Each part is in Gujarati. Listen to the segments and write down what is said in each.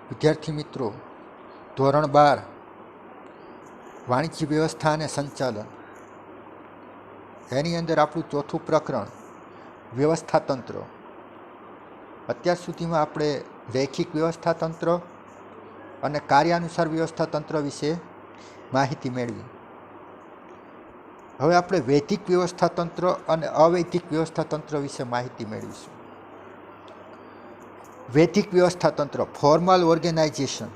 વિદ્યાર્થી મિત્રો, ધોરણ 12 વાણિજ્ય વ્યવસ્થા અને સંચાલન, એની અંદર આપણું ચોથું પ્રકરણ વ્યવસ્થાતંત્ર. અત્યાર સુધીમાં આપણે રૈખિક વ્યવસ્થાતંત્ર અને કાર્યાનુસાર વ્યવસ્થાતંત્ર વિશે માહિતી મેળવી. હવે આપણે વૈદિક વ્યવસ્થાતંત્ર અને અવૈદિક વ્યવસ્થાતંત્ર વિશે માહિતી મેળવીશું. વૈદિક વ્યવસ્થાતંત્ર, ફોર્મલ ઓર્ગેનાઇઝેશન.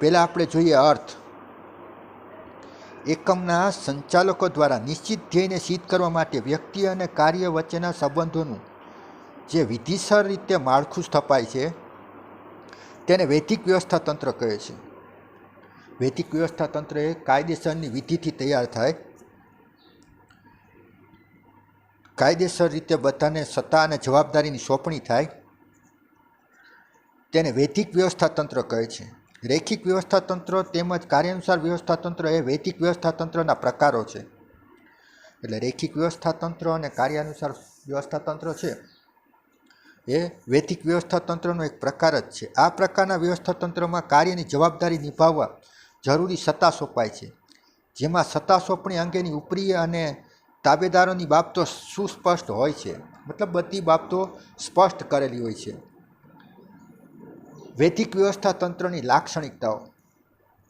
પહેલાં આપણે જોઈએ અર્થ. એકમના સંચાલકો દ્વારા નિશ્ચિત ધ્યેયને સિદ્ધ કરવા માટે વ્યક્તિ અને કાર્ય વચ્ચેના સંબંધોનું જે વિધિસર રીતે માળખું સ્થપાય છે તેને વૈદિક વ્યવસ્થાતંત્ર કહે છે. વૈદિક વ્યવસ્થાતંત્ર એ કાયદેસરની વિધિથી તૈયાર થાય, કાયદેસર રીતે બધાને સત્તા અને જવાબદારીની સોંપણી થાય, તેને વૈદિક વ્યવસ્થાતંત્ર કહે છે. રૈખિક વ્યવસ્થાતંત્ર તેમજ કાર્યાનુસાર વ્યવસ્થાતંત્ર એ વૈદિક વ્યવસ્થાતંત્રના પ્રકારો છે. એટલે રૈખિક વ્યવસ્થાતંત્ર અને કાર્યાનુસાર વ્યવસ્થાતંત્ર છે એ વૈદિક વ્યવસ્થાતંત્રનો એક પ્રકાર જ છે. આ પ્રકારના વ્યવસ્થાતંત્રમાં કાર્યની જવાબદારી નિભાવવા જરૂરી સત્તા સોંપાય છે, જેમાં સત્તા સોંપણી અંગેની ઉપરી અને તાબેદારોની બાબતો સુસ્પષ્ટ હોય છે. મતલબ બધી બાબતો સ્પષ્ટ કરેલી હોય છે. વૈદિક વ્યવસ્થાતંત્રની લાક્ષણિકતાઓ.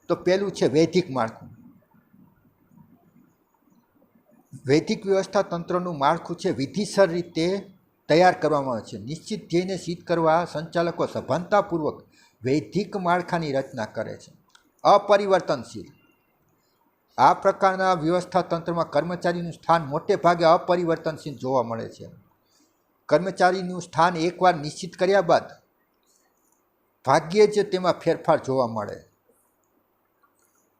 તો પહેલું છે વૈદિક માળખું. વૈદિક વ્યવસ્થાતંત્રનું માળખું છે વિધિસર રીતે તૈયાર કરવામાં આવે છે. નિશ્ચિત ધ્યેયને સિદ્ધ કરવા સંચાલકો સભાનતાપૂર્વક વૈદિક માળખાની રચના કરે છે. અપરિવર્તનશીલ. આ પ્રકારના વ્યવસ્થાતંત્રમાં કર્મચારીનું સ્થાન મોટે ભાગે અપરિવર્તનશીલ જોવા મળે છે. કર્મચારીનું સ્થાન એકવાર નિશ્ચિત કર્યા બાદ ભાગ્યે જ તેમાં ફેરફાર જોવા મળે.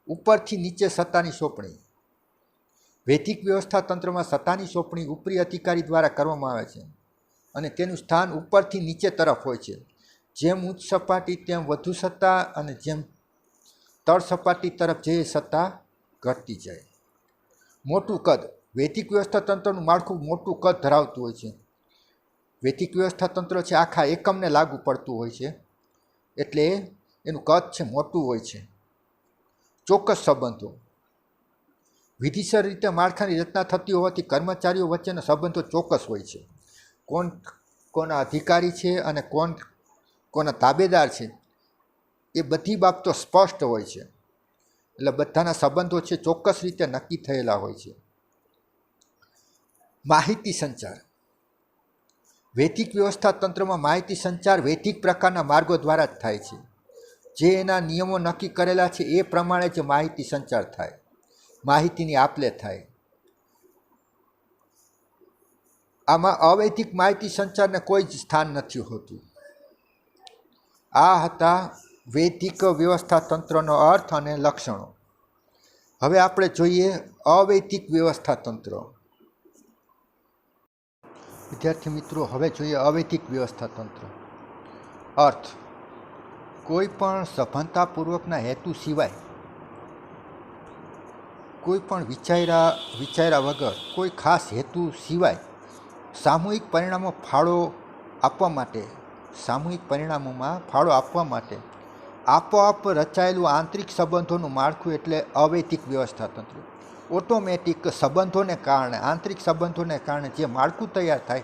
ઉપરથી નીચે સત્તાની સોંપણી. વૈદિક વ્યવસ્થાતંત્રમાં સત્તાની સોંપણી ઉપરી અધિકારી દ્વારા કરવામાં આવે છે અને તેનું સ્થાન ઉપરથી નીચે તરફ હોય છે. જેમ ઉચ્ચ સપાટી તેમ વધુ સત્તા અને જેમ તળ સપાટી તરફ જઈ સત્તા ઘટતી જાય. મોટું કદ. વૈદિક વ્યવસ્થાતંત્રનું માળખું મોટું કદ ધરાવતું હોય છે. વૈદિક વ્યવસ્થાતંત્ર છે આખા એકમને લાગુ પડતું હોય છે, એટલે એનું કદ છે મોટું હોય છે. ચોક્કસ સંબંધો. વિધિસર રીતે માળખાની રચના થતી હોવાથી કર્મચારીઓ વચ્ચેના સંબંધો ચોક્કસ હોય છે. કોણ કોના અધિકારી છે અને કોના તાબેદાર છે એ બધી બાબતો સ્પષ્ટ હોય છે. એટલે બધાના સંબંધો છે ચોક્કસ રીતે નક્કી થયેલા હોય છે. માહિતી સંચાર. વૈદિક વ્યવસ્થાતંત્રમાં માહિતી સંચાર વૈદિક પ્રકારના માર્ગો દ્વારા જ થાય છે. જે એના નિયમો નક્કી કરેલા છે એ પ્રમાણે જ માહિતી સંચાર થાય, માહિતીની આપ-લે થાય. આમાં અવૈદિક માહિતી સંચારને કોઈ જ સ્થાન નથી હોતું. આ હતા વૈદિક વ્યવસ્થાતંત્રનો અર્થ અને લક્ષણો. હવે આપણે જોઈએ અવૈદિક વ્યવસ્થાતંત્ર. વિદ્યાર્થી મિત્રો, હવે જોઈએ અવૈદિક વ્યવસ્થાતંત્ર. અર્થ. કોઈ પણ સભાનતાપૂર્વકના હેતુ સિવાય, કોઈ પણ વિચાર્યા વગર, કોઈ ખાસ હેતુ સિવાય સામૂહિક પરિણામોમાં ફાળો આપવા માટે આપોઆપ રચાયેલું આંતરિક સંબંધોનું માળખું એટલે અવૈદિક વ્યવસ્થાતંત્ર. ઓટોમેટિક સંબંધોને કારણે, આંતરિક સંબંધોને કારણે જે માળખું તૈયાર થાય,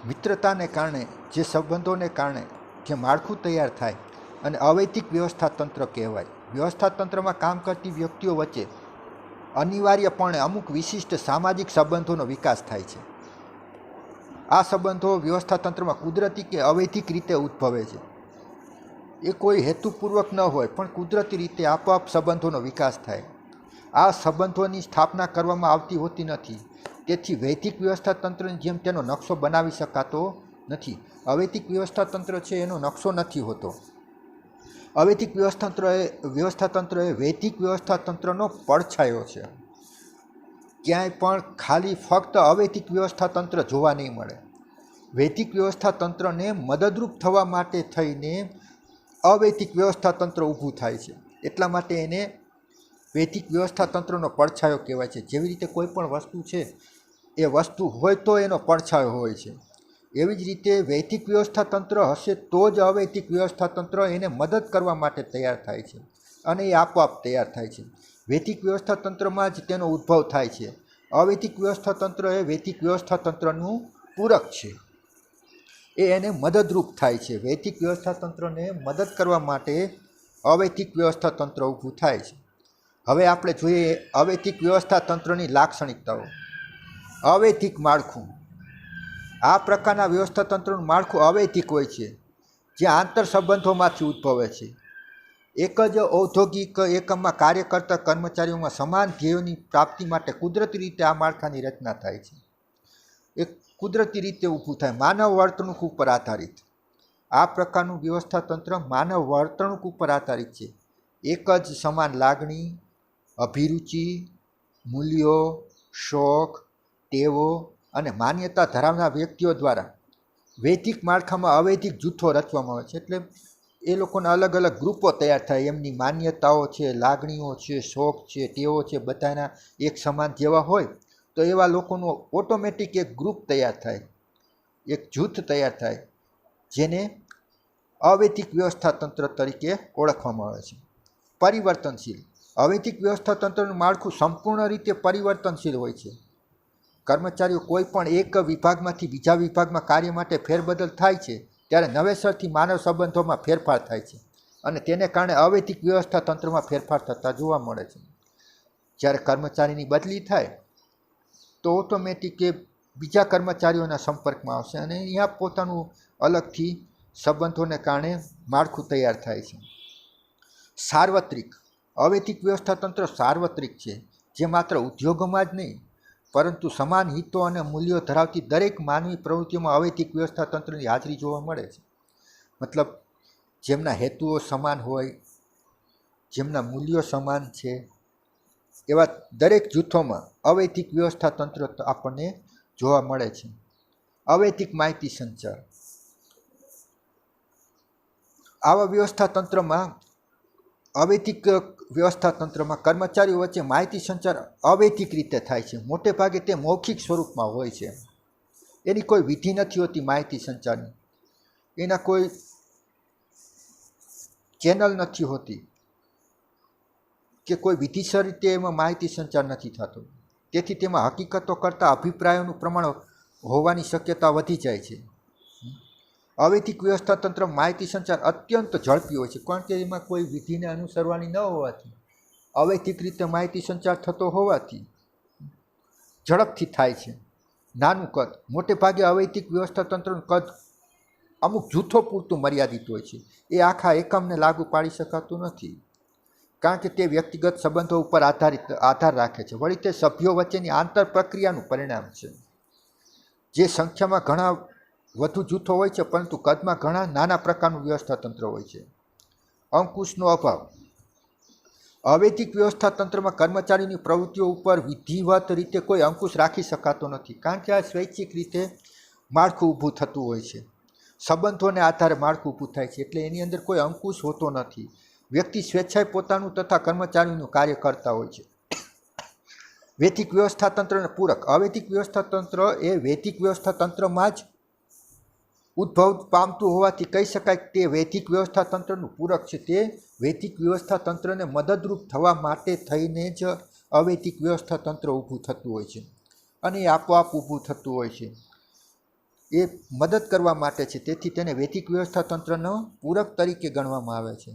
મિત્રતાને કારણે જે સંબંધોને કારણે જે માળખું તૈયાર થાય અને અવૈદિક વ્યવસ્થાતંત્ર કહેવાય. વ્યવસ્થાતંત્રમાં કામ કરતી વ્યક્તિઓ વચ્ચે અનિવાર્યપણે અમુક વિશિષ્ટ સામાજિક સંબંધોનો વિકાસ થાય છે. આ સંબંધો વ્યવસ્થાતંત્રમાં કુદરતી કે અવૈદિક રીતે ઉદ્ભવે છે. એ કોઈ હેતુપૂર્વક ન હોય પણ કુદરતી રીતે આપોઆપ સંબંધોનો વિકાસ થાય. આ સંબંધોની સ્થાપના કરવામાં આવતી હોતી નથી. તેથી વૈદિક વ્યવસ્થાતંત્રની જેમ તેનો નકશો બનાવી શકાતો નથી. અવૈદિક વ્યવસ્થાતંત્ર છે એનો નકશો નથી હોતો. અવૈદિક વ્યવસ્થાતંત્ર એ વૈદિક વ્યવસ્થાતંત્રનો પડછાયો છે. ક્યાંય પણ ખાલી ફક્ત અવૈદિક વ્યવસ્થાતંત્ર જોવા નહીં મળે. વૈદિક વ્યવસ્થાતંત્રને મદદરૂપ થવા માટે થઈને અવૈદિક વ્યવસ્થાતંત્ર ઊભું થાય છે. એટલા માટે એને વૈદિક વ્યવસ્થાતંત્રનો પડછાયો કહેવાય છે. જેવી રીતે કોઈ પણ વસ્તુ છે એ વસ્તુ હોય તો એનો પડછાયો હોય છે. એવી જ રીતે વૈદિક વ્યવસ્થા તંત્ર હશે તો જ અવૈદિક વ્યવસ્થા તંત્ર એને મદદ કરવા માટે તૈયાર થાય છે અને એ આપોઆપ તૈયાર થાય છે. વૈદિક વ્યવસ્થા તંત્રમાં જ તેનો ઉદ્ભવ થાય છે. અવૈદિક વ્યવસ્થા તંત્ર એ વૈદિક વ્યવસ્થા તંત્રનું પૂરક છે, એ એને મદદરૂપ થાય છે. વૈદિક વ્યવસ્થા તંત્રને મદદ કરવા માટે અવૈદિક વ્યવસ્થા તંત્ર ઊભું થાય છે. હવે આપણે જોઈએ અવૈદિક વ્યવસ્થા તંત્રની લાક્ષણિકતાઓ. અવૈદિક માળખું. આ પ્રકારના વ્યવસ્થા તંત્રનું માળખું અવૈદિક હોય છે, જે આંતર સંબંધોમાંથી ઉદ્ભવે છે. એક જ ઔદ્યોગિક એકમમાં કાર્ય કરતા કર્મચારીઓમાં સમાન ધ્યેયોની પ્રાપ્તિ માટે કુદરતી રીતે આ માળખાની રચના થાય છે. એ કુદરતી રીતે ઊભું થાય, માનવ વર્તણૂક ઉપર આધારિત. આ પ્રકારનું વ્યવસ્થા તંત્ર માનવ વર્તણૂક ઉપર આધારિત છે. એક જ સમાન લાગણી, અભિરુચિ, મૂલ્યો, શોખ, ટેવો અને માન્યતા ધરાવનાર વ્યક્તિઓ દ્વારા વૈદિક માળખામાં અવૈદિક જૂથો રચવામાં આવે છે. એટલે એ લોકોના અલગ અલગ ગ્રુપો તૈયાર થાય. એમની માન્યતાઓ છે, લાગણીઓ છે, શોખ છે, ટેવો છે, બધાના એક સમાન જેવા હોય તો એવા લોકોનું ઓટોમેટિક એક ગ્રુપ તૈયાર થાય, એક જૂથ તૈયાર થાય, જેને અવૈદિક વ્યવસ્થા તંત્ર તરીકે ઓળખવામાં આવે છે. પરિવર્તનશીલ. અવૈદિક વ્યવસ્થા તંત્રનું માળખું સંપૂર્ણ રીતે પરિવર્તનશીલ હોય છે. કર્મચારીઓ કોઈ પણ એક વિભાગમાંથી બીજા વિભાગમાં કાર્ય માટે ફેરબદલ થાય છે ત્યારે નવેસરથી માનવ સંબંધોમાં ફેરફાર થાય છે અને તેને કારણે અવૈદિક વ્યવસ્થા તંત્રમાં ફેરફાર થતા જોવા મળે છે. જ્યારે કર્મચારીની બદલી થાય તો ઓટોમેટિક એ બીજા કર્મચારીઓના સંપર્કમાં આવશે અને અહીંયા પોતાનું અલગથી સંબંધોને કારણે માળખું તૈયાર થાય છે. સાર્વત્રિક. અવૈદિક વ્યવસ્થા તંત્ર સાર્વત્રિક છે, જે માત્ર ઉદ્યોગોમાં જ નહીં પરંતુ સમાન હિતો અને મૂલ્યો ધરાવતી દરેક માનવી પ્રવૃત્તિઓમાં અવૈદિક વ્યવસ્થા તંત્રની હાજરી જોવા મળે છે. મતલબ જેમના હેતુઓ સમાન હોય, જેમના મૂલ્યો સમાન છે, એવા દરેક જૂથોમાં અવૈદિક વ્યવસ્થા તંત્ર આપણને જોવા મળે છે. અવૈદિક માહિતી સંચાર. આવા વ્યવસ્થા તંત્રમાં અવૈદિક વ્યવસ્થા તંત્રમાં કર્મચારીઓ વચ્ચે માહિતી સંચાર અવૈદિક રીતે થાય છે. મોટે ભાગે તે મૌખિક સ્વરૂપમાં હોય છે. એની કોઈ વિધિ નથી હોતી માહિતી સંચારની, એના કોઈ ચેનલ નથી હોતી કે કોઈ વિધિસર રીતે એમાં માહિતી સંચાર નથી થતો. તેથી તેમાં હકીકતો કરતાં અભિપ્રાયોનું પ્રમાણ હોવાની શક્યતા વધી જાય છે. અવૈદિક વ્યવસ્થા તંત્ર માહિતી સંચાર અત્યંત ઝડપી હોય છે, કારણ કે એમાં કોઈ વિધિને અનુસરવાની ન હોવાથી, અવૈદિક રીતે માહિતી સંચાર થતો હોવાથી ઝડપથી થાય છે. નાનું કદ. મોટે ભાગે અવૈદિક વ્યવસ્થા તંત્રનું કદ અમુક જૂથો પૂરતું મર્યાદિત હોય છે. એ આખા એકમને લાગુ પાડી શકાતું નથી, કારણ કે તે વ્યક્તિગત સંબંધો ઉપર આધાર રાખે છે. વળી તે સભ્યો વચ્ચેની આંતર પ્રક્રિયાનું પરિણામ છે. જે સંખ્યામાં ઘણા વધુ જૂથો હોય છે પરંતુ કદમાં ઘણા નાના પ્રકારનું વ્યવસ્થા તંત્ર હોય છે. અંકુશનો અભાવ. અવૈદિક વ્યવસ્થા તંત્રમાં કર્મચારીની પ્રવૃત્તિઓ ઉપર વિધિવત રીતે કોઈ અંકુશ રાખી શકાતો નથી, કારણ કે આ સ્વૈચ્છિક રીતે માળખું ઊભું થતું હોય છે. સંબંધોને આધારે માળખું ઊભું થાય છે, એટલે એની અંદર કોઈ અંકુશ હોતો નથી. વ્યક્તિ સ્વેચ્છાએ પોતાનું તથા કર્મચારીનું કાર્ય કરતા હોય છે. વૈદિક વ્યવસ્થા તંત્રને પૂરક. અવૈદિક વ્યવસ્થા તંત્ર એ વૈદિક વ્યવસ્થા તંત્રમાં જ ઉદ્ભવ પામતું હોવાથી કહી શકાય કે તે વૈદિક વ્યવસ્થા તંત્રનું પૂરક છે. તે વૈદિક વ્યવસ્થા તંત્રને મદદરૂપ થવા માટે થઈને જ અવૈદિક વ્યવસ્થા તંત્ર ઊભું થતું હોય છે અને એ આપોઆપ ઊભું થતું હોય છે. એ મદદ કરવા માટે છે, તેથી તેને વૈદિક વ્યવસ્થા તંત્રનો પૂરક તરીકે ગણવામાં આવે છે.